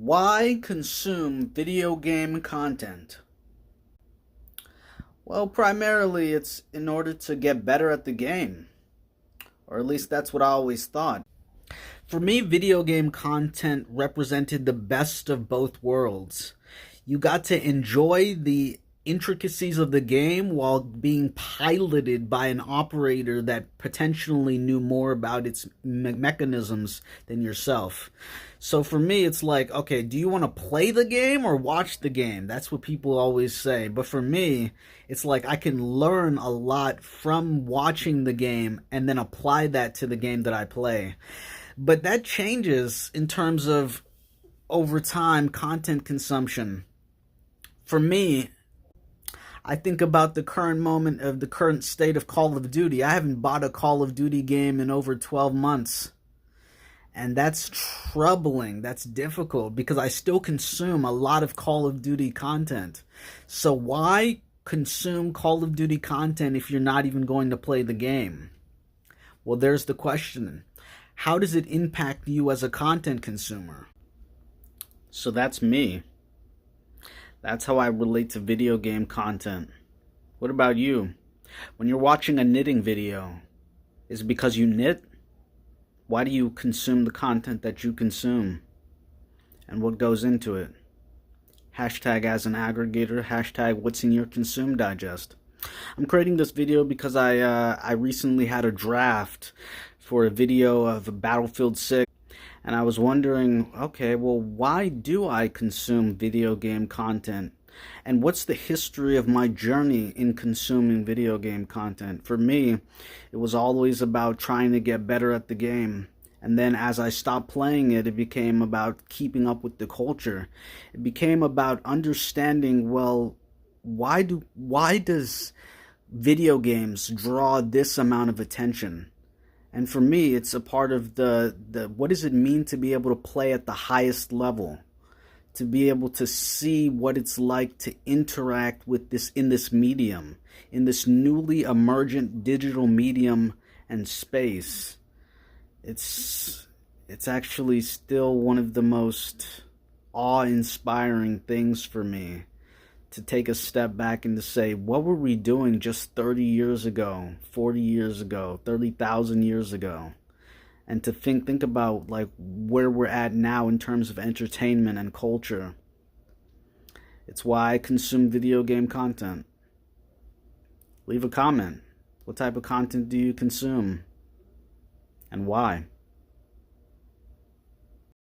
Why consume video game content? Well, primarily it's in order to get better at the game. Or at least that's what I always thought. For me, video game content represented the best of both worlds. You got to enjoy the intricacies of the game while being piloted by an operator that potentially knew more about its mechanisms than yourself. So for me, it's like, okay, do you want to play the game or watch the game? That's what people always say. But for me, it's like I can learn a lot from watching the game and then apply that to the game that I play. But that changes in terms of over time content consumption. For me, I think about the current moment of the current state of Call of Duty. I haven't bought a Call of Duty game in over 12 months. And that's troubling. That's difficult because I still consume a lot of Call of Duty content. So why consume Call of Duty content if you're not even going to play the game? Well, there's the question. How does it impact you as a content consumer? So that's me. That's how I relate to video game content. What about you? When you're watching a knitting video, is it because you knit? Why do you consume the content that you consume? And what goes into it? Hashtag as an aggregator, hashtag what's in your consume digest. I'm creating this video because I recently had a draft for a video of Battlefield 6. And I was wondering, okay, well, why do I consume video game content? And what's the history of my journey in consuming video game content? For me, it was always about trying to get better at the game. And then as I stopped playing it, it became about keeping up with the culture. It became about understanding, well, why does video games draw this amount of attention? And for me, it's a part of the what does it mean to be able to play at the highest level? To be able to see what it's like to interact with this in this medium, in this newly emergent digital medium and space. It's actually still one of the most awe-inspiring things for me to take a step back and to say, what were we doing just 30 years ago, 40 years ago, 30,000 years ago? And to think about like where we're at now in terms of entertainment and culture. It's why I consume video game content. Leave a comment. What type of content do you consume? And why?